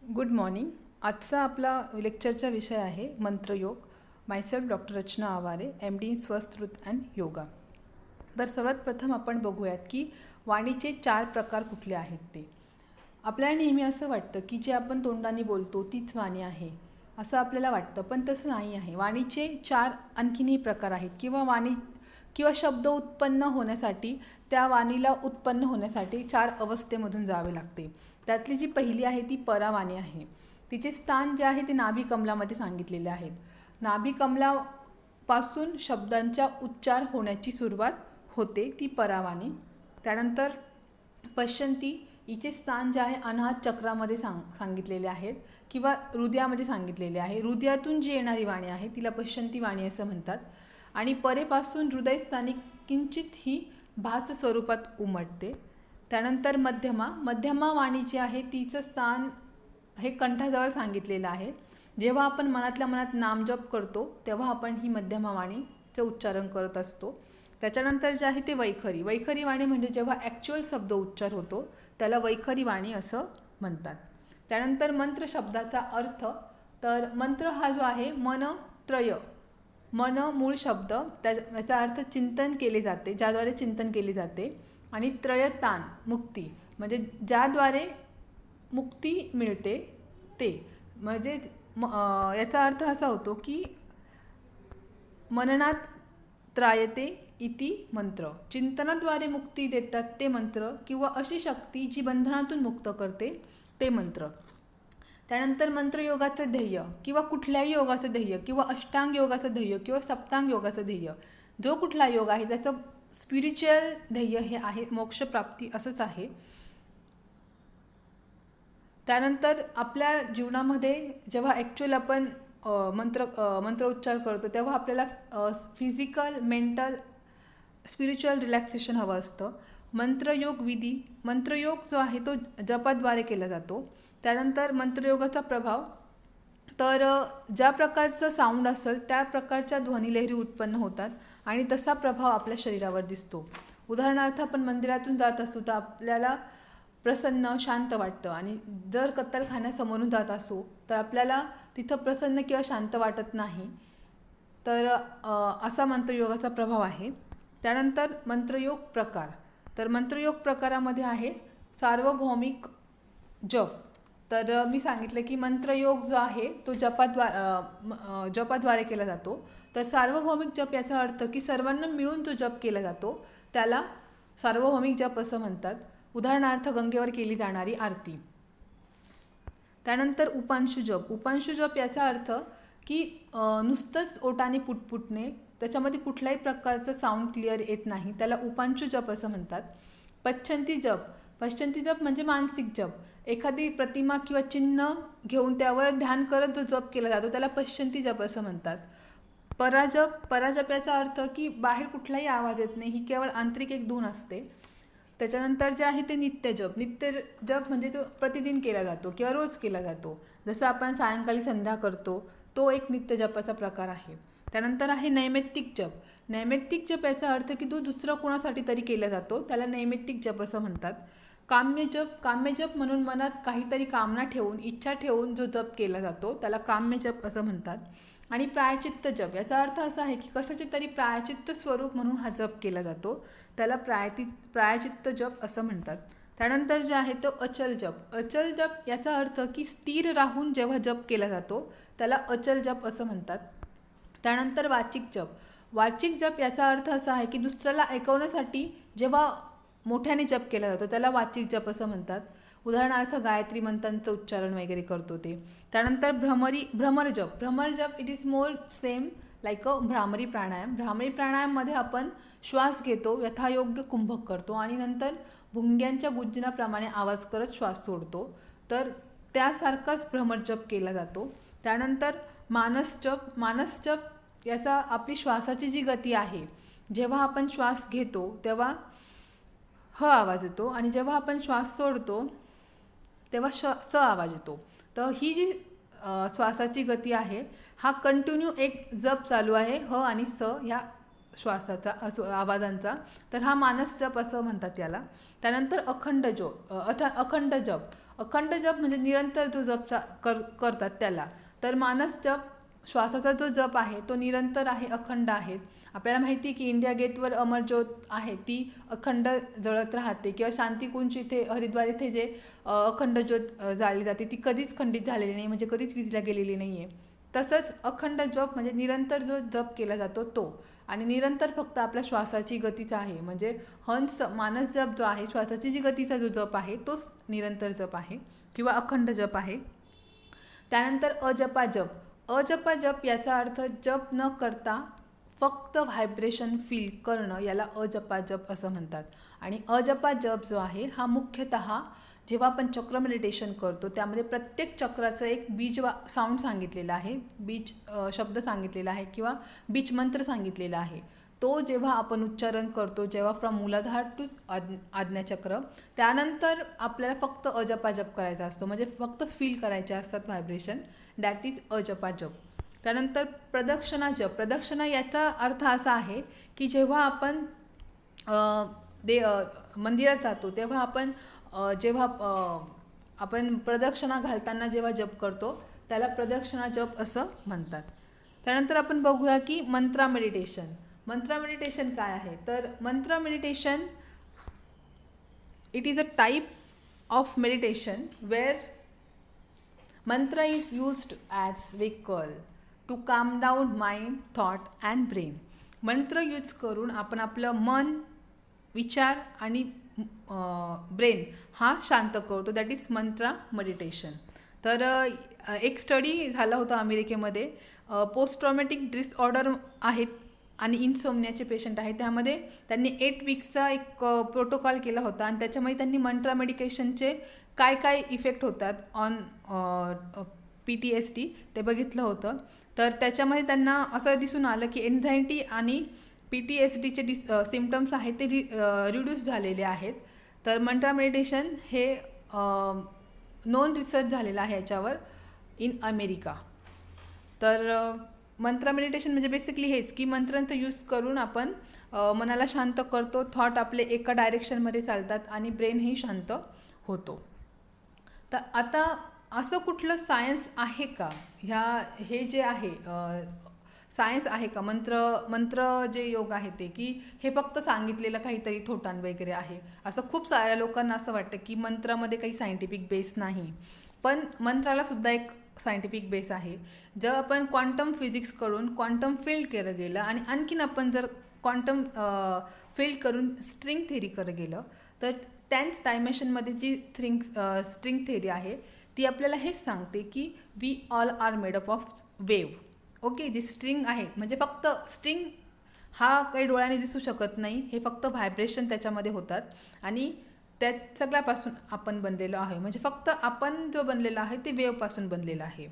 Good morning. आजचा आपला लेक्चरचा विषय आहे मंत्रयोग. Myself doctor Rachana Aware, MD in स्वस्थृत अँड योगा. तर सर्वात प्रथम आपण बघूयात की वाणीचे 4 प्रकार कुठले आहेत ते. आपल्याला नेहमी असं वाटतं की जे आपण तोंडाने बोलतो तीच वाणी आहे असं आपल्याला वाटतं, पण तसं नाही आहे. वाणीचे 4 आणखीनही प्रकार आहेत किंवा शब्द उत्पन्न होण्यासाठी, त्या वाणीला उत्पन्न होण्यासाठी 4 अवस्थेमधून जावे लागते. त्यातली जी पहिली आहे ती परावाणी आहे. तिचे स्थान जे आहे ते नाभिकमलामध्ये सांगितलेले आहेत. नाभिकमलापासून शब्दांचा उच्चार होण्याची सुरुवात होते, ती परावाणी. त्यानंतर पश्यंती, हिचे स्थान जे आहे अनाहत चक्रामध्ये सांगितलेले आहेत किंवा हृदयामध्ये सांगितलेले आहे. हृदयातून जी येणारी वाणी आहे तिला पश्यंती वाणी असं म्हणतात. आणि परेपासून हृदयस्थानी किंचित ही भास स्वरूपात उमटते. त्यानंतर मध्यमा वाणी जी आहे तिचं स्थान हे कंठाजवळ सांगितलेलं आहे. जेव्हा आपण मनातल्या मनात नामजप करतो तेव्हा आपण ही मध्यमा वाणीचं उच्चारण करत असतो. त्याच्यानंतर जे आहे ते वैखरी वाणी म्हणजे जेव्हा ॲक्च्युअल शब्द उच्चार होतो त्याला वैखरी वाणी असं म्हणतात. त्यानंतर मंत्र शब्दाचा अर्थ, तर मंत्र हा जो आहे मन मूळ शब्द, त्याचा अर्थ चिंतन केले जाते, ज्याद्वारे चिंतन केले जाते. आणि त्रयतान मुक्ती म्हणजे ज्याद्वारे मुक्ती मिळते ते, म्हणजे याचा अर्थ असा होतो की मननात त्रायते इति मंत्र, चिंतनाद्वारे मुक्ती देतात ते मंत्र, किंवा अशी शक्ती जी बंधनातून मुक्त करते ते मंत्र. त्यानंतर मंत्रयोगाचं ध्येय किंवा कुठल्याही योगाचं ध्येय किंवा अष्टांग योगाचं ध्येय किंवा सप्तांग योगाचं ध्येय, जो कुठला योग आहे त्याचं स्पिरिच्युअल ध्येय हे आहे मोक्षप्राप्ती असंच आहे. त्यानंतर आपल्या जीवनामध्ये जेव्हा ॲक्च्युअल आपण मंत्रोच्चार करतो तेव्हा आपल्याला फिजिकल, मेंटल, स्पिरिच्युअल रिलॅक्सेशन हवं असतं. मंत्रयोग जो आहे तो जपाद्वारे केला जातो. त्यानंतर मंत्रयोगाचा प्रभाव, तर ज्या प्रकारचं साऊंड असेल त्या प्रकारच्या ध्वनिलहरी उत्पन्न होतात आणि तसा प्रभाव आपल्या शरीरावर दिसतो. उदाहरणार्थ आपण मंदिरातून जात असू तर आपल्याला प्रसन्न, शांत वाटतं, आणि जर कत्तलखान्यासमोरून जात असू तर आपल्याला तिथं प्रसन्न किंवा शांत वाटत नाही. तर असा मंत्रयोगाचा प्रभाव आहे. त्यानंतर मंत्रयोग प्रकार, तर मंत्रयोग प्रकारामध्ये आहे सार्वभौमिक जप. तर मी सांगितलं की मंत्रयोग जो आहे तो जपाद्वारे केला जातो. तर सार्वभौमिक जप याचा अर्थ की सर्वांना मिळून जो जप केला जातो त्याला सार्वभौमिक जप असं म्हणतात. उदाहरणार्थ गंगेवर केली जाणारी आरती. त्यानंतर उपांशु जप याचा अर्थ की नुसतंच ओटाने पुटपुटणे, त्याच्यामध्ये कुठल्याही प्रकारचं साऊंड क्लिअर येत नाही, त्याला उपांशु जप असं म्हणतात. पश्चंती जप म्हणजे मानसिक जप. एखादी प्रतिमा किंवा चिन्ह घेऊन त्यावर ध्यान करत जो जप केला जातो त्याला पश्चंती जप असं म्हणतात. पराजप याचा अर्थ की बाहेर कुठलाही आवाज येत नाही, ही केवळ आंतरिक एक धून असते. त्याच्यानंतर जे आहे ते नित्यजप म्हणजे तो प्रतिदिन केला जातो किंवा रोज केला जातो, जसं आपण सायंकाळी संध्या करतो, तो एक नित्यजपाचा प्रकार आहे. त्यानंतर आहे नैमित्तिक जप याचा अर्थ की तो दुसरं कोणासाठी तरी केला जातो, त्याला नैमित्तिक जप असं म्हणतात. काम्यजप म्हणून मनात काहीतरी कामना ठेवून, इच्छा ठेवून जो जप केला जातो त्याला काम्यजप असं म्हणतात. आणि प्रायचित्त जप याचा अर्थ असा आहे की कशाचे तरी प्रायचित्त स्वरूप म्हणून हा जप केला जातो, त्याला प्रायचित्त जप असं म्हणतात. त्यानंतर जे आहे तो अचल जप याचा अर्थ की स्थिर राहून जेव्हा जप केला जातो त्याला अचल जप असं म्हणतात. त्यानंतर वाचिक जप याचा अर्थ असा आहे की दुसऱ्याला ऐकवण्यासाठी जेव्हा मोठ्याने जप केला जातो त्याला वाचिक जप असं म्हणतात. उदाहरणार्थ गायत्री मंत्रांचं उच्चारण वगैरे करतो ते. त्यानंतर भ्रमर जप it is more same like a भ्रामरी प्राणायाममध्ये आपण श्वास घेतो, यथायोग्य कुंभक करतो आणि नंतर भुंग्यांच्या गुंजनाप्रमाणे आवाज करत श्वास सोडतो, तर त्यासारखाच भ्रमर जप केला जातो. त्यानंतर मानस जप याचा आपली श्वासाची जी गती आहे, जेव्हा आपण श्वास घेतो तेव्हा ह आवाज येतो आणि जेव्हा आपण श्वास सोडतो तेव्हा स आवाज येतो. तर ही जी श्वासाची गती आहे, हा कंटिन्यू एक जप चालू आहे, ह आणि स ह्या श्वासाचा आवाजांचा, तर हा मानस जप असं म्हणतात याला. त्यानंतर अखंड जप अखंड जप म्हणजे निरंतर जो जप करतात त्याला. तर मानस जप, श्वासाचा जो जप आहे तो निरंतर आहे, अखंड आहे. आपल्याला माहिती आहे की इंडिया गेटवर अमर ज्योत आहे ती अखंड जळत राहते, किंवा शांतिकुंज इथे हरिद्वार इथे जे अखंड ज्योत जाळली जाते ती कधीच खंडित झालेली नाही, म्हणजे कधीच विझल्या गेलेली नाही आहे. तसंच अखंड जप म्हणजे निरंतर जो जप केला जातो तो, आणि निरंतर फक्त आपल्या श्वासाची गतीचा आहे. म्हणजे हंस मानस जप जो आहे, श्वासाची जी गतीचा जो जप आहे तोच निरंतर जप आहे किंवा अखंड जप आहे. त्यानंतर अजपा जप. अजपा जप याचा अर्थ जप न करता फक्त व्हायब्रेशन फील करणं, याला अजपा जप असं म्हणतात. आणि अजपा जप जो आहे हा मुख्यतः जेव्हा आपण चक्र मेडिटेशन करतो त्यामध्ये प्रत्येक चक्राचं एक बीज साऊंड सांगितलेलं आहे, बीज शब्द सांगितलेला आहे किंवा बीज मंत्र सांगितलेला आहे. तो जेव्हा आपण उच्चारण करतो, जेव्हा फ्रॉम मूलाधार टू आज्ञाचक्र, त्यानंतर आपल्याला फक्त अजपा जप करायचा असतो, म्हणजे फक्त फील करायचे असतात व्हायब्रेशन. दॅट इज अजपा जप. त्यानंतर प्रदक्षिणा जप. प्रदक्षिणा याचा अर्थ असा आहे की जेव्हा आपण मंदिरात जातो तेव्हा आपण प्रदक्षिणा घालताना जेव्हा जप करतो त्याला प्रदक्षिणा जप असं म्हणतात. त्यानंतर आपण बघूया की मंत्रा मेडिटेशन. मंत्रा मेडिटेशन काय आहे, तर mantra meditation it is a type of meditation where mantra is used as vehicle to calm down mind, thought and brain. मंत्र यूज करून आपण आपलं मन, विचार आणि ब्रेन हा शांत करतो. That is Mantra meditation. तर एक स्टडी झाला होता अमेरिकेमध्ये. पोस्ट ट्रॉमॅटिक डिसऑर्डर आहेत आणि इन्सोमनियाचे पेशंट आहेत, त्यामध्ये त्यांनी 8 वीक्सचा एक प्रोटोकॉल केला होता आणि त्याच्यामध्ये त्यांनी मंत्रा मेडिकेशनचे काय काय इफेक्ट होतात ऑन PTSD ते बघितलं होतं. तर त्याच्यामध्ये त्यांना असं दिसून आलं की एन्झायटी आणि PTSDचे सिम्पटम्स आहेत ते रिड्यूस झालेले आहेत. तर मंत्रा मेडिटेशन हे नॉन रिसर्च झालेला आहे याच्यावर इन अमेरिका. तर मंत्रा मेडिटेशन म्हणजे बेसिकली हेच की मंत्रांचा यूज करून आपण मनाला शांत करतो, थॉट आपले एका डायरेक्शनमध्ये चालतात आणि ब्रेनही शांत होतो. तर आता असं कुठलं सायन्स आहे का, हे जे आहे सायन्स आहे का, मंत्र जे योग आहे ते, की हे फक्त सांगितलेलं काहीतरी थोटां वगैरे आहे. असं खूप साऱ्या लोकांना असं वाटतं की मंत्रामध्ये काही सायंटिफिक बेस नाही, पण मंत्राला सुद्धा एक सायंटिफिक बेस आहे. जेव्हा आपण क्वांटम फिजिक्सकडून क्वांटम फील्ड केलं गेलं आणि आणखीन आपण जर क्वांटम फील्ड करून स्ट्रिंग थेअरीकडे गेलं तर 10th डायमेन्शनमध्ये जी स्ट्रिंग थेअरी आहे ती आपल्याला हेच सांगते की we all are made up of wave. Okay, जी स्ट्रिंग आहे म्हणजे फक्त स्ट्रिंग हा काही डोळ्याने दिसू शकत नाही, हे फक्त व्हायब्रेशन त्याच्यामध्ये होतात आणि त्या सगळ्यापासून आपण बनलेलो आहे. म्हणजे फक्त आपण जो बनलेला आहे ते वेव्हपासून बनलेला आहे.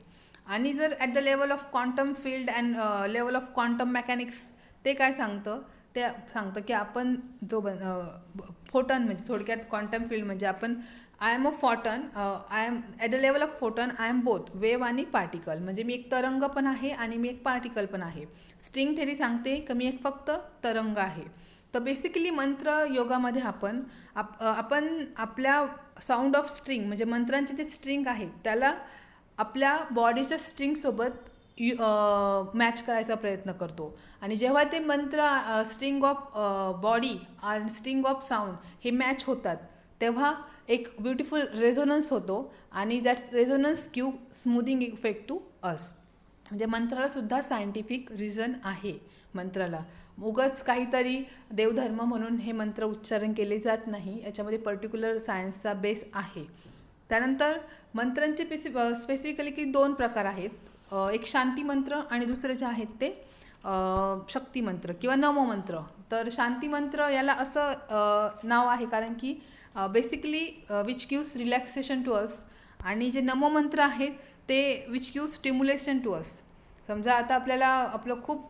आणि जर at the level of quantum field and level of quantum mechanics ते काय सांगतं, ते सांगतं की आपण जो फोटॉन म्हणजे थोडक्यात क्वांटम फील्ड म्हणजे आपण I am a photon, I am at the level of photon I am both wave आणि पार्टिकल. म्हणजे मी एक तरंग पण आहे आणि मी एक पार्टिकल पण आहे. स्ट्रिंग थेअरी सांगते की मी एक फक्त तरंग आहे. तर बेसिकली मंत्र योगामध्ये आपण आपल्या साऊंड ऑफ स्ट्रिंग म्हणजे मंत्रांचे जे स्ट्रिंग आहेत त्याला आपल्या बॉडीच्या स्ट्रिंगसोबत मॅच करायचा प्रयत्न करतो. आणि जेव्हा ते मंत्र स्ट्रिंग ऑफ बॉडी आणि स्ट्रिंग ऑफ साऊंड हे मॅच होतात तेव्हा एक ब्युटिफुल रेझोनन्स होतो आणि that resonance give smoothing effect to us. म्हणजे मंत्राला सुद्धा सायंटिफिक रिझन आहे. मंत्राला उगाच काहीतरी देवधर्म म्हणून हे मंत्र उच्चारण केले जात नाही, याच्यामध्ये पर्टिक्युलर सायन्सचा बेस आहे. त्यानंतर मंत्रांचे स्पेसिफिकली की 2 प्रकार आहेत, एक शांती मंत्र आणि दुसरे जे आहेत ते शक्ती मंत्र किंवा नमो मंत्र. तर शांती मंत्र याला असं नाव आहे कारण की basically which gives relaxation to us, आणि जे नमो मंत्र आहेत ते which gives stimulation to us. समजा आता आपल्याला आपलं खूप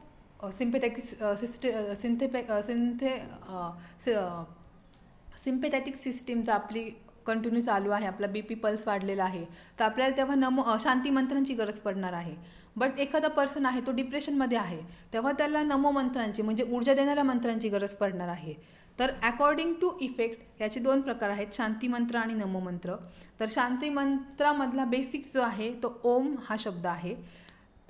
सिम्पॅथॅटिक सिस्टीम तर आपली कंटिन्यू चालू आहे, आपला BP पल्स वाढलेला आहे, तर आपल्याला तेव्हा शांती मंत्रांची गरज पडणार आहे. बट एखादा पर्सन आहे तो डिप्रेशनमध्ये आहे तेव्हा त्याला नमो मंत्रांची म्हणजे ऊर्जा देणाऱ्या मंत्रांची गरज पडणार आहे. तर अकॉर्डिंग टू इफेक्ट याचे 2 प्रकार आहेत, शांती मंत्र आणि नमो मंत्र. तर शांती मंत्रामधला बेसिक जो आहे तो ओम हा शब्द आहे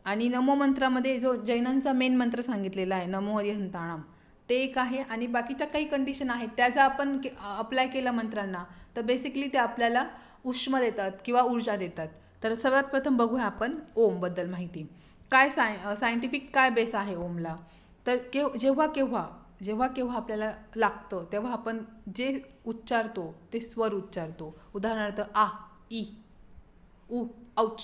आणि नमो मंत्रामध्ये जो जैनांचा मेन मंत्र सांगितलेला आहे नमो हरिहंताणाम ते एक आहे आणि बाकीच्या काही कंडिशन आहेत त्याचा आपण अप्लाय केला मंत्रांना तर बेसिकली ते आपल्याला उष्मा देतात किंवा ऊर्जा देतात. तर सर्वात प्रथम बघूया आपण ओमबद्दल माहिती. काय सायंटिफिक काय बेस आहे ओमला. तर जेव्हा केव्हा आपल्याला लागतं तेव्हा आपण जे उच्चारतो ते स्वर उच्चारतो. उदाहरणार्थ आ, ई, उ, औच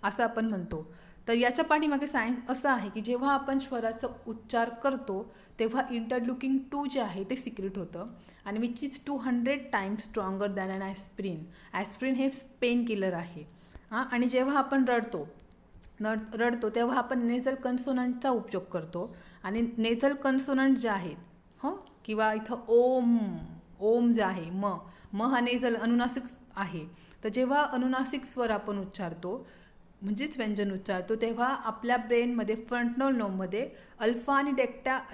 असं आपण म्हणतो. तर याच्या पाठीमागे सायन्स असं आहे की जेव्हा आपण स्वराचा उच्चार करतो तेव्हा इंटरलुकिंग 2 जे आहे ते सिक्रेट होतं आणि which is 200 times stronger than an aspirin. Aspirin हे पेन किलर आहे. आणि जेव्हा आपण रडतो तेव्हा आपण नेझल कन्सोनंटचा उपयोग करतो आणि नेझल कन्सोनंट जे आहेत किंवा इथं ओम जे आहे म हा नेझल अनुनासिक आहे. तर जेव्हा अनुनासिक स्वर आपण उच्चारतो म्हणजेच व्यंजन उच्चारतो तेव्हा आपल्या ब्रेनमध्ये फ्रंटनल लोबमध्ये अल्फा आणि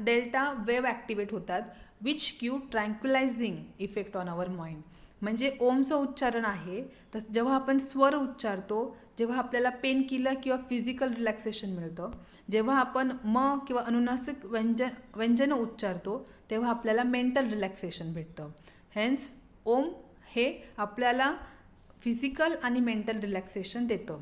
डेल्टा वेव्ह ॲक्टिवेट होतात which give tranquillising effect on our mind. म्हणजे ओमचं उच्चारण आहे तर जेव्हा आपण स्वर उच्चारतो जेव्हा आपल्याला पेन किलर किंवा फिजिकल रिलॅक्सेशन मिळतं. जेव्हा आपण किंवा अनुनासिक व्यंजन उच्चारतो तेव्हा आपल्याला मेंटल रिलॅक्सेशन भेटतं. हेन्स ओम हे आपल्याला फिजिकल आणि मेंटल रिलॅक्सेशन देतं.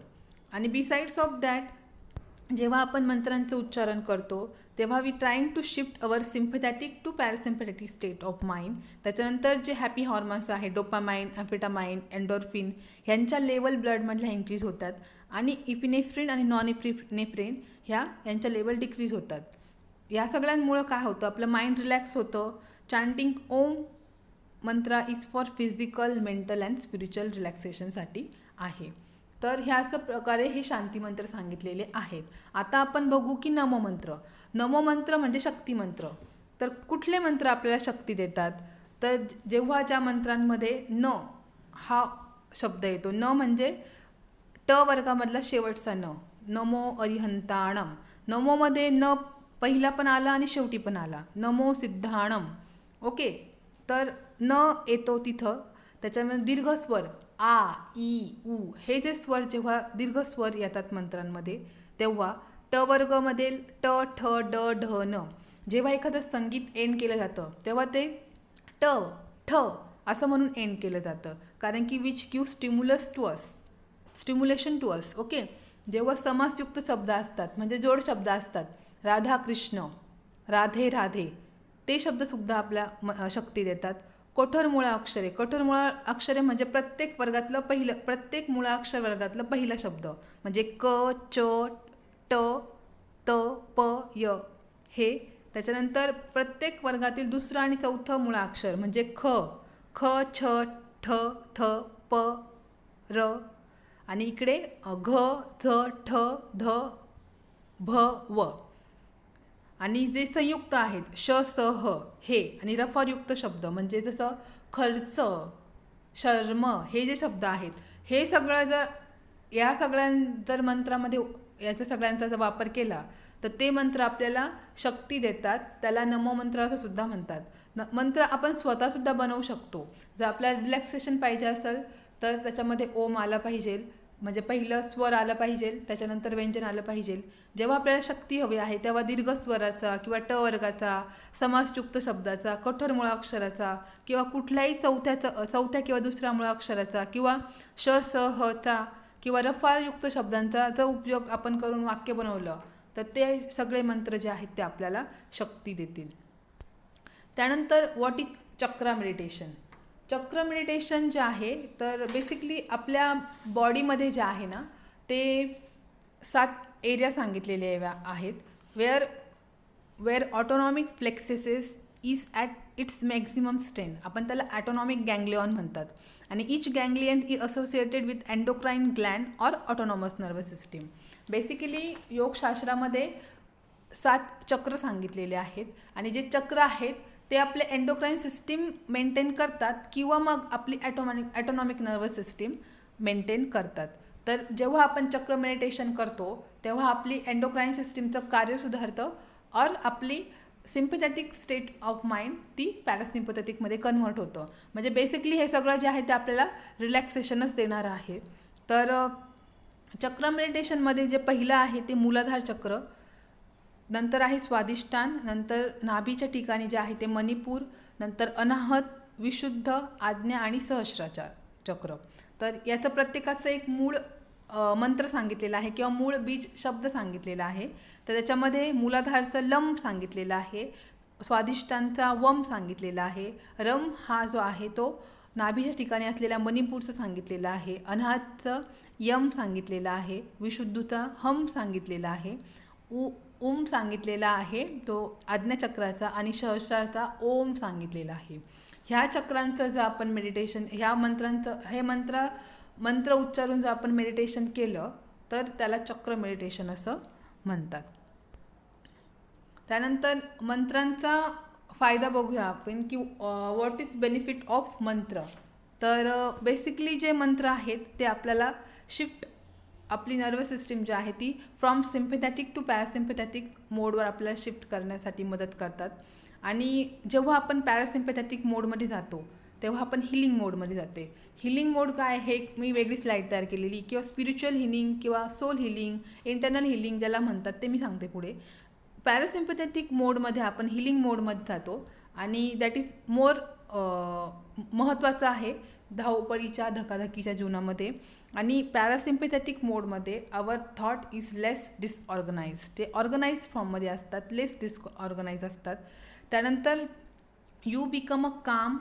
आणि बिसाइड्स ऑफ दॅट जेव्हा आपण मंत्रांचं उच्चारण करतो तेव्हा we trying to shift our sympathetic to parasympathetic state of mind. त्याच्यानंतर जे हॅपी हॉर्मोन्स आहे डोपामाइन, ॲम्फेटामाइन, एंडोर्फिन ह्यांच्या लेवल ब्लडमधल्या इन्क्रीज होतात आणि इपिनेफ्रिन आणि नॉन इपिनेफ्रिन यांच्या लेवल डिक्रीज होतात. या सगळ्यांमुळं काय होतं आपलं माइंड रिलॅक्स होतं. Chanting Om mantra is for physical, mental and spiritual रिलॅक्सेशनसाठी आहे. तर ह्या असं प्रकारे हे शांती मंत्र सांगितलेले आहेत. आता आपण बघू की नमो मंत्र म्हणजे शक्ती मंत्र. तर कुठले मंत्र आपल्याला शक्ती देतात तर जेव्हा ज्या मंत्रांमध्ये न हा शब्द येतो. न म्हणजे ट वर्गामधला शेवटचा नमो अरिहंताणम. नमोमध्ये न पहिला पण आला आणि शेवटी पण आला. नमो सिद्धाणम. ओके. तर न येतो तिथं त्याच्यामध्ये दीर्घ स्वर आ, ई, उ हे जे स्वर जेव्हा दीर्घ स्वर येतात मंत्रांमध्ये तेव्हा ट वर्गमध्ये ट, ठ, ड, ढ, न जेव्हा एखादं संगीत एंड केलं जातं तेव्हा ते ट, ठ असं म्हणून एंड केलं जातं कारण की which give stimulation to us. Okay. जेव्हा समासयुक्त शब्द असतात म्हणजे जोड शब्द असतात राधा कृष्ण, राधे राधे ते शब्दसुद्धा आपल्या शक्ती देतात. कठोर मुळाक्षरे म्हणजे प्रत्येक मुळाक्षर वर्गातलं पहिलं शब्द म्हणजे क, च, ट, त, प, य हे. त्याच्यानंतर प्रत्येक वर्गातील दुसरं आणि चौथं मुळाक्षर म्हणजे ख, छ, ठ, थ, प, र आणि इकडे घ, झ, ठ, ध, भ, व आणि जे संयुक्त आहेत श, स, ह हे आणि रफारयुक्त शब्द म्हणजे जसं खर्च, शर्म हे जे शब्द आहेत हे सगळं जर मंत्रामध्ये याच्या सगळ्यांचा जर वापर केला तर ते मंत्र आपल्याला शक्ती देतात. त्याला नमो मंत्र असं सुद्धा म्हणतात. मंत्र आपण स्वतःसुद्धा बनवू शकतो. जर आपल्याला रिलॅक्सेशन पाहिजे असेल तर त्याच्यामध्ये ओम आला पाहिजे म्हणजे पहिलं स्वर आलं पाहिजे त्याच्यानंतर व्यंजन आलं पाहिजे. जेव्हा आपल्याला शक्ती हवी आहे तेव्हा दीर्घ स्वराचा किंवा ट वर्गाचा, समासयुक्त शब्दाचा, कठोर मुळाक्षराचा किंवा कुठल्याही चौथ्या किंवा दुसऱ्या मुळाक्षराचा किंवा श, स, ह चा किंवा रफारयुक्त शब्दांचा जर उपयोग आपण करून वाक्य बनवलं तर ते सगळे मंत्र जे आहेत ते आपल्याला शक्ती देतील. त्यानंतर व्हॉट इज चक्रा मेडिटेशन. चक्र मेडिटेशन जे आहे तर बेसिकली आपल्या बॉडीमध्ये जे आहे ना ते 7 एरिया सांगितलेले आहेत where autonomic plexuses is at its maximum strength. आपण त्याला ॲटोनॉमिक गँग्लियॉन म्हणतात आणि each ganglion is associated with endocrine gland or autonomous nervous system. Basically योगशास्त्रामध्ये 7 चक्र सांगितलेले आहेत आणि जे चक्र आहेत ते आपले एंडोक्राइन सिस्टीम मेंटेन करतात किंवा मग आपली ॲटोनॉमिक नर्वस सिस्टीम मेंटेन करतात. तर जेव्हा आपण चक्र मेडिटेशन करतो तेव्हा आपली एंडोक्राइन सिस्टीमचं कार्य सुधारतं और आपली सिम्पॅथॅटिक स्टेट ऑफ माइंड ती पॅरासिम्पॅथॅटिकमध्ये कन्व्हर्ट होतं. म्हणजे बेसिकली हे सगळं जे आहे ते आपल्याला रिलॅक्सेशनच देणार आहे. तर चक्र मेडिटेशनमध्ये जे पहिलं आहे ते मूलाधार चक्र, नंतर आहे स्वादिष्टान, नंतर नाभीच्या ठिकाणी जे आहे ते मणिपूर, नंतर अनाहत, विशुद्ध, आज्ञा आणि सहस्राचार चक्र. तर याचं प्रत्येकाचं एक मूळ मंत्र सांगितलेला आहे किंवा मूळ बीज शब्द सांगितलेला आहे. तर त्याच्यामध्ये मूलाधारचं लम सांगितलेलं आहे, स्वादिष्टांचा वम सांगितलेला आहे, रम हा जो आहे तो नाभीच्या ठिकाणी असलेल्या मणिपूरचं सांगितलेलं आहे, अनाहतचं यम सांगितलेलं आहे, विशुद्धचा हम सांगितलेला आहे, ओम सांगितलेला आहे तो आज्ञाचक्राचा, आणि सहस्राचा ओम सांगितलेला आहे. ह्या चक्रांचं जर आपण मेडिटेशन, ह्या मंत्रांचं हे मंत्र उच्चारून जर आपण मेडिटेशन केलं तर त्याला चक्र मेडिटेशन असं म्हणतात. त्यानंतर मंत्रांचा फायदा बघूया आपण की व्हॉट इज बेनिफिट ऑफ मंत्र. तर बेसिकली जे मंत्र आहेत ते आपल्याला शिफ्ट, आपली नर्वस सिस्टीम जी आहे ती फ्रॉम सिम्पॅथॅटिक टू पॅरासिम्पॅथॅटिक मोडवर आपल्याला शिफ्ट करण्यासाठी मदत करतात. आणि जेव्हा आपण पॅरासिम्पॅथॅटिक मोडमध्ये जातो तेव्हा आपण हिलिंग मोडमध्ये जाते. हिलिंग मोड काय हे मी वेगळी स्लाईड तयार केलेली, किंवा स्पिरिच्युअल हिलिंग किंवा सोल हिलिंग, इंटरनल हिलिंग ज्याला म्हणतात ते मी सांगते पुढे. पॅरासिम्पॅथॅटिक मोडमध्ये आपण हिलिंग मोडमध्ये जातो आणि दॅट इज मोर महत्त्वाचं आहे धावपळीच्या धकाधकीच्या जीवनामध्ये. आणि पॅरासिम्पॅथॅटिक मोडमध्ये आवर थॉट इज लेस डिसऑर्गनाइज, ते ऑर्गनाइज फॉर्ममध्ये असतात, लेस डिसऑर्गनाइज असतात. त्यानंतर यू बिकम अ काम,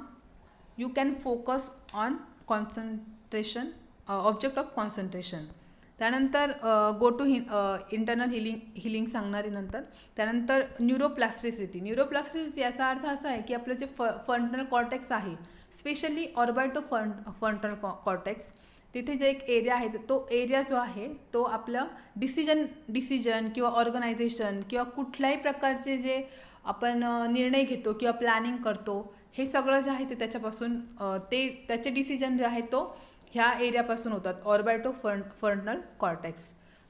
you can focus on concentration, object of concentration. त्यानंतर गो टू इंटरनल हिलिंग सांगणारी नंतर. त्यानंतर न्यूरोप्लास्टिसिटी. न्यूरोप्लास्टिसिटी याचा अर्थ असा आहे की आपलं जे फ्रंटल कॉर्टेक्स आहे, स्पेशली ऑर्बिटो फ्रंटल कॉर्टेक्स, तिथे जे एक एरिया आहे तो एरिया जो आहे तो आपलं डिसिजन किंवा ऑर्गनायझेशन किंवा कुठल्याही प्रकारचे जे आपण निर्णय घेतो किंवा प्लॅनिंग करतो, हे सगळं जे आहे ते त्याच्यापासून त्याचे डिसिजन जे आहे तो ह्या एरियापासून होतात, ऑर्बिटो फ्रंटल कॉर्टेक्स.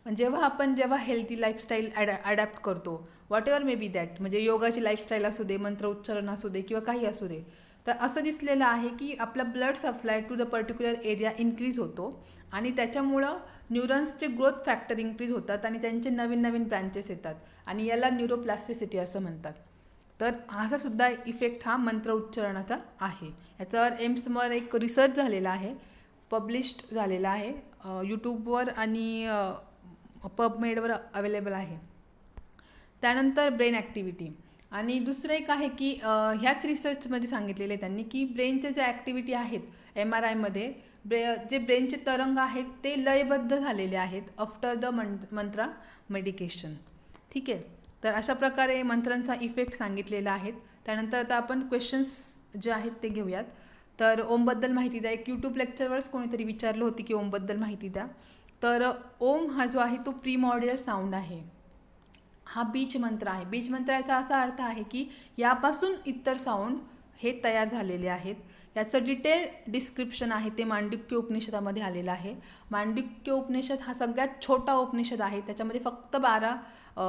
जेव्हा हेल्थी लाईफस्टाईल ॲडॅप्ट करतो, what ever may be that, म्हणजे योगाची लाईफस्टाईल असू दे, मंत्र उच्चारण असू दे किंवा काही असू दे, तर असं दिसलेलं आहे की आपला blood supply to the particular area increase होतो आणि त्याच्यामुळं न्यूरॉन्सचे ग्रोथ फॅक्टर इन्क्रीज होतात आणि त्यांचे नवीन नवीन ब्रँचेस येतात आणि याला न्यूरोप्लास्टिसिटी असं म्हणतात. तर असा सुद्धा इफेक्ट हा मंत्र उच्चारणाचा आहे. याच्यावर एम्सवर एक रिसर्च झालेला आहे, पब्लिश्ड झालेला आहे, यूट्यूबवर आणि पबमेडवर अवेलेबल आहे. त्यानंतर ब्रेन ॲक्टिव्हिटी. आणि दुसरं एक आहे की ह्याच रिसर्चमध्ये सांगितलेलं आहे त्यांनी की ब्रेनचे जे ॲक्टिव्हिटी आहेत MRIमध्ये, जे ब्रेनचे तरंग आहेत ते लयबद्ध झालेले आहेत आफ्टर द मंत्रा मेडिकेशन. ठीक आहे. तर अशा प्रकारे मंत्रांचा इफेक्ट सांगितलेला आहे. त्यानंतर आता आपण क्वेश्चन्स जे आहेत ते घेऊयात. तर ओमबद्दल माहिती द्या. एक यूट्यूब लेक्चरवरच कोणीतरी विचारलं होती की ओमबद्दल माहिती द्या. तर ओम हा जो आहे तो प्रीमॉर्डियल साऊंड आहे, हा बीज मंत्र आहे. बीज मंत्राचा असा अर्थ आहे की यापासून इतर साऊंड हे तयार झालेले आहेत. याचं डिटेल डिस्क्रिप्शन आहे ते मांडुक्य उपनिषदामध्ये आलेलं आहे. मांडुक्य उपनिषद हा सगळ्यात छोटा उपनिषद आहे. त्याच्यामध्ये फक्त 12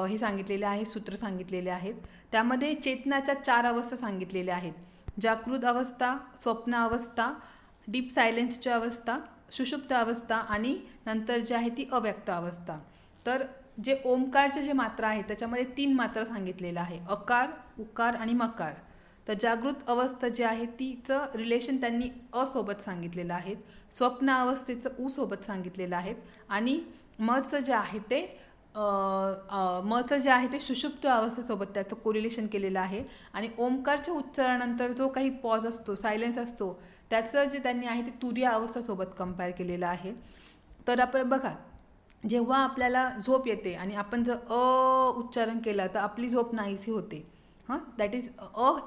हे सांगितलेले आहे, सूत्र सांगितलेले आहेत. त्यामध्ये चेतनाच्या 4 अवस्था सांगितलेल्या आहेत: जागृत अवस्था, स्वप्न अवस्था, डीप सायलेन्सची अवस्था, सुषुप्त अवस्था आणि नंतर जी आहे ती अव्यक्त अवस्था. तर जे ओमकारचे जे मात्रा आहेत त्याच्यामध्ये 3 मात्रा सांगितलेलं आहे: अकार, उकार आणि मकार. तर जागृत अवस्था जी आहे तिचं रिलेशन त्यांनी सोबत सांगितलेलं आहे, स्वप्न अवस्थेचं सोबत सांगितलेलं आहे आणि मचं जे आहे ते सुषुप्त अवस्थेसोबत त्याचं कोरिलेशन केलेलं आहे. आणि ओमकारच्या उच्चारणानंतर जो काही पॉज असतो, सायलेन्स असतो, त्याचं जे त्यांनी आहे ते तुरीय अवस्थेसोबत कंपेअर केलेलं आहे. तर आपण बघा, जेव्हा आपल्याला झोप येते आणि आपण जर उच्चारण केलं तर आपली झोप नाहीशी होते. That is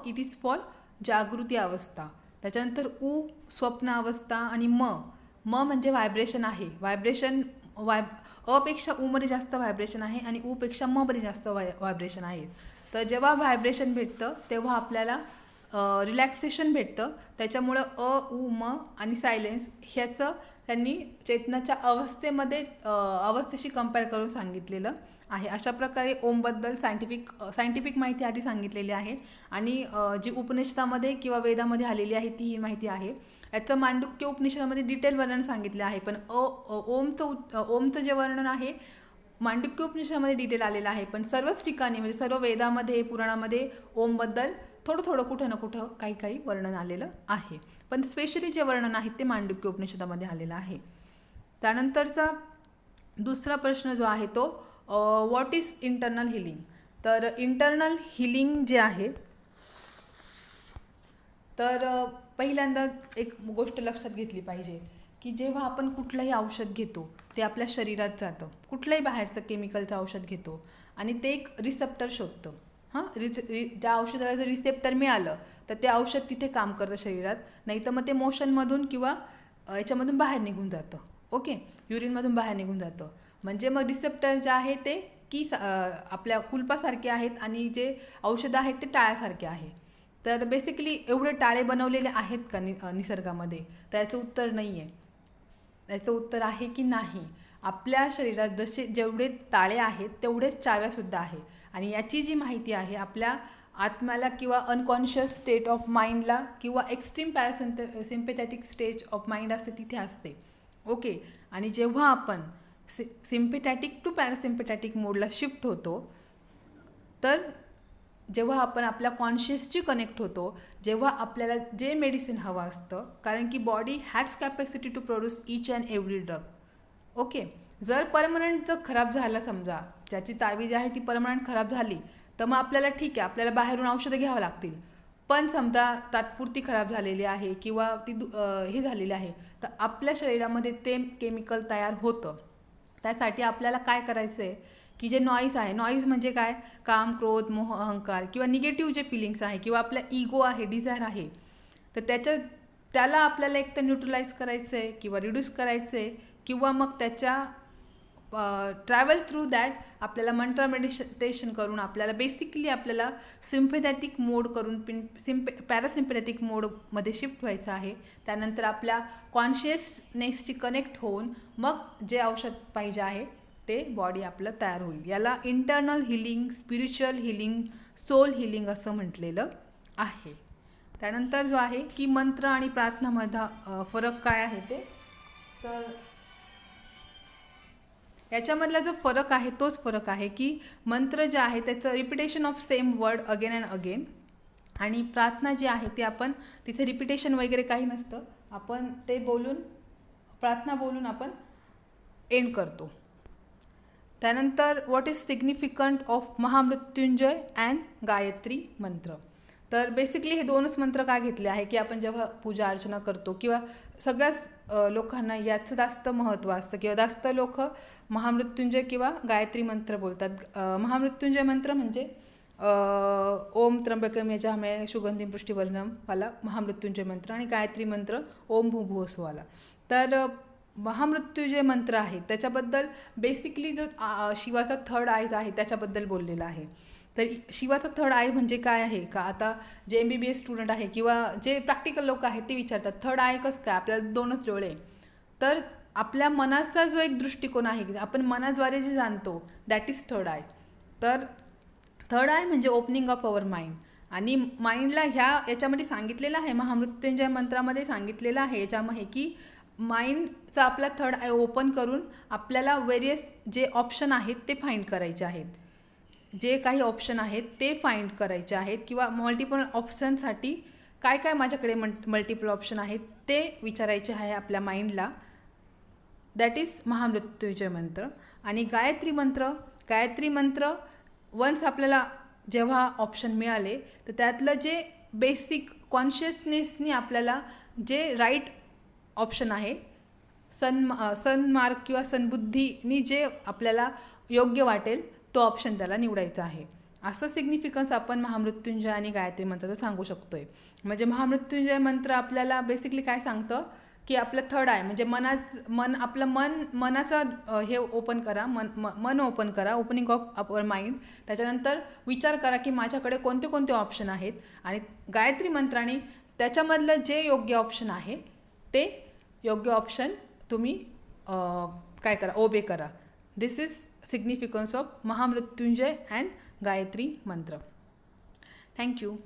it is for जागृती अवस्था. त्याच्यानंतर स्वप्न अवस्था आणि म म्हणजे व्हायब्रेशन आहे. अपेक्षा मध्ये जास्त व्हायब्रेशन आहे आणि पेक्षा मध्ये जास्त व्हायब्रेशन आहे. तर जेव्हा व्हायब्रेशन भेटतं तेव्हा आपल्याला रिलॅक्सेशन भेटतं. त्याच्यामुळं म आणि सायलेन्स ह्याचं त्यांनी चेतनाच्या अवस्थेमध्ये अवस्थेशी कंपेअर करून सांगितलेलं आहे. अशा प्रकारे ओमबद्दल सायंटिफिक माहिती आधी सांगितलेली आहे आणि जी उपनिषदामध्ये किंवा वेदामध्ये आलेली आहे ती ही माहिती आहे. याचं मांडुक्य उपनिषदामध्ये डिटेल वर्णन सांगितले आहे, पण ओमचं जे वर्णन आहे मांडुक्य उपनिषदामध्ये डिटेल आलेलं आहे, पण सर्वच ठिकाणी म्हणजे सर्व वेदामध्ये पुराणामध्ये ओमबद्दल थोडं कुठं ना कुठं काही वर्णन आलेलं आहे, पण स्पेशली जे वर्णन आहे ते मांडुक्य उपनिषदामध्ये आलेलं आहे. त्यानंतरचा दुसरा प्रश्न जो आहे तो व्हॉट इज इंटरनल हिलिंग. तर इंटरनल हिलिंग जे आहे तर पहिल्यांदा एक गोष्ट लक्षात घेतली पाहिजे की जेव्हा आपण कुठलंही औषध घेतो ते आपल्या शरीरात जातं, कुठलंही बाहेरचं केमिकलचं औषध घेतो आणि ते एक रिसेप्टर शोधतं. त्या औषधाला जर रिसेप्टर मिळालं तर ते औषध तिथे काम करतं शरीरात, नाही तर मग ते मोशनमधून किंवा याच्यामधून बाहेर निघून जातं. ओके, युरिनमधून बाहेर निघून जातं. म्हणजे मग रिसेप्टर जे आहे ते आपल्या कुलपासारखे आहेत आणि जे औषधं आहेत ते टाळ्यासारखे आहे. तर बेसिकली एवढे टाळे बनवलेले आहेत का निसर्गामध्ये, तर याचं उत्तर नाही आहे. याचं उत्तर आहे की नाही. आपल्या शरीरात जेवढे ताळे आहेत तेवढेच चाव्यासुद्धा आहे आणि याची जी माहिती आहे आपल्या आत्म्याला किंवा अनकॉन्शियस स्टेट ऑफ माइंडला किंवा extreme sympathetic stage of mind असते तिथे असते. ओके, आणि जेव्हा आपण सिम्पॅथॅटिक टू पॅरासिम्पॅथॅटिक मोडला शिफ्ट होतो, तर जेव्हा आपण आपल्या कॉन्शियसची कनेक्ट होतो, जेव्हा आपल्याला जे मेडिसिन हवं असतं, कारण की body has capacity to produce each and every drug. Okay, जर परमनंट जर खराब झाला, समजा ज्याची तावीज आहे ती परमनंट खराब झाली, तर मग आपल्याला ठीक आहे, आपल्याला बाहेरून औषधं घ्यावं लागतील. पण समजा तात्पुरती खराब झालेली आहे किंवा ती हे झालेली आहे, तर आपल्या शरीरामध्ये ते केमिकल तयार होतं. त्यासाठी आपल्याला काय करायचं आहे की जे नॉईज आहे, नॉईज म्हणजे काय, काम, क्रोध, मोह, अहंकार किंवा निगेटिव्ह जे फिलिंग्स आहे किंवा आपला इगो आहे, डिझायर आहे, तर त्याला आपल्याला एक तर न्यूट्रलाइज करायचं आहे किंवा रिड्यूस करायचं आहे किंवा मग त्याच्या ट्रॅव्हल थ्रू दॅट आपल्याला मंत्र मेडिटेशन करून आपल्याला सिम्पॅथॅटिक मोड करून पॅरासिम्पॅथॅटिक मोडमध्ये शिफ्ट व्हायचं आहे. त्यानंतर आपल्या कॉन्शियसनेसची कनेक्ट होऊन मग जे औषध पाहिजे आहे ते बॉडी आपलं तयार होईल. याला internal healing, spiritual healing, soul healing असं म्हटलेलं आहे. त्यानंतर जो आहे की मंत्र आणि प्रार्थनामधला फरक काय आहे ते, तर याच्यामधला जो फरक आहे तोच फरक आहे की मंत्र जे आहे त्याचं repetition of same word again and again, आणि प्रार्थना जी आहे ती आपण तिथे रिपिटेशन वगैरे काही नसतं, आपण ते प्रार्थना बोलून आपण एंड करतो. त्यानंतर what is significant of Mahamrityunjay and Gayatri मंत्र. तर बेसिकली हे दोनच मंत्र का घेतले आहे की आपण जेव्हा पूजा अर्चना करतो किंवा सगळ्याच लोकांना याचं जास्त महत्त्व असतं किंवा जास्त लोक महामृत्युंजय किंवा गायत्री मंत्र बोलतात. महामृत्युंजय मंत्र म्हणजे ओम त्र्यंबकम यजामहे सुगंधिं पुष्टिवर्धनम वाला महामृत्युंजय मंत्र, आणि गायत्री मंत्र ओम भूर्भुवस्सुह. तर महामृत्युंजय मंत्र आहे त्याच्याबद्दल बेसिकली जो शिवाचा थर्ड आयज आहे त्याच्याबद्दल बोललेला आहे. तर शिवाचा थर्ड आय म्हणजे काय आहे का, आता जे MBBS स्टुडंट आहे किंवा जे प्रॅक्टिकल लोक आहेत ते विचारतात थर्ड आय कसं काय, आपल्याला दोनच डोळे. तर आपल्या मनाचा जो एक दृष्टिकोन आहे, आपण मनाद्वारे जे जाणतो दॅट इज थर्ड आय. तर थर्ड आय म्हणजे ओपनिंग ऑफ अवर माइंड, आणि माइंडला याच्यामध्ये सांगितलेलं आहे, महामृत्युंजय मंत्रामध्ये सांगितलेलं आहे याच्यामध्ये की माइंडचा आपला थर्ड आय ओपन करून आपल्याला वेरियस जे ऑप्शन आहेत ते फाइंड करायचे आहेत, जे काही ऑप्शन आहेत ते फाइंड करायचे आहेत किंवा मल्टिपल ऑप्शनसाठी काय माझ्याकडे मल्टिपल ऑप्शन आहेत ते विचारायचे आहे आपल्या माइंडला. दॅट इज महामृत्युंजय मंत्र. आणि गायत्री मंत्र वन्स आपल्याला जेव्हा ऑप्शन मिळाले तर त्यातलं जे बेसिक कॉन्शियसनेसनी आपल्याला जे राईट ऑप्शन आहे, सन्मार्ग किंवा सन्बुद्धीनी जे आपल्याला योग्य वाटेल तो ऑप्शन त्याला निवडायचा आहे. असं सिग्निफिकन्स आपण महामृत्युंजय आणि गायत्री मंत्राचं सांगू शकतोय. म्हणजे महामृत्युंजय मंत्र आपल्याला बेसिकली काय सांगतं की आपलं थर्ड आय म्हणजे मनाचं हे ओपन करा, मन ओपन करा, ओपनिंग ऑफ अवर माइंड. त्याच्यानंतर विचार करा की माझ्याकडे कोणते कोणते ऑप्शन आहेत, आणि गायत्री मंत्राने त्याच्यामधलं जे योग्य ऑप्शन आहे ते योग्य ऑप्शन तुम्ही काय करा, ओबे करा. This is significance of Mahamrityunjay and Gayatri mantra. Thank you.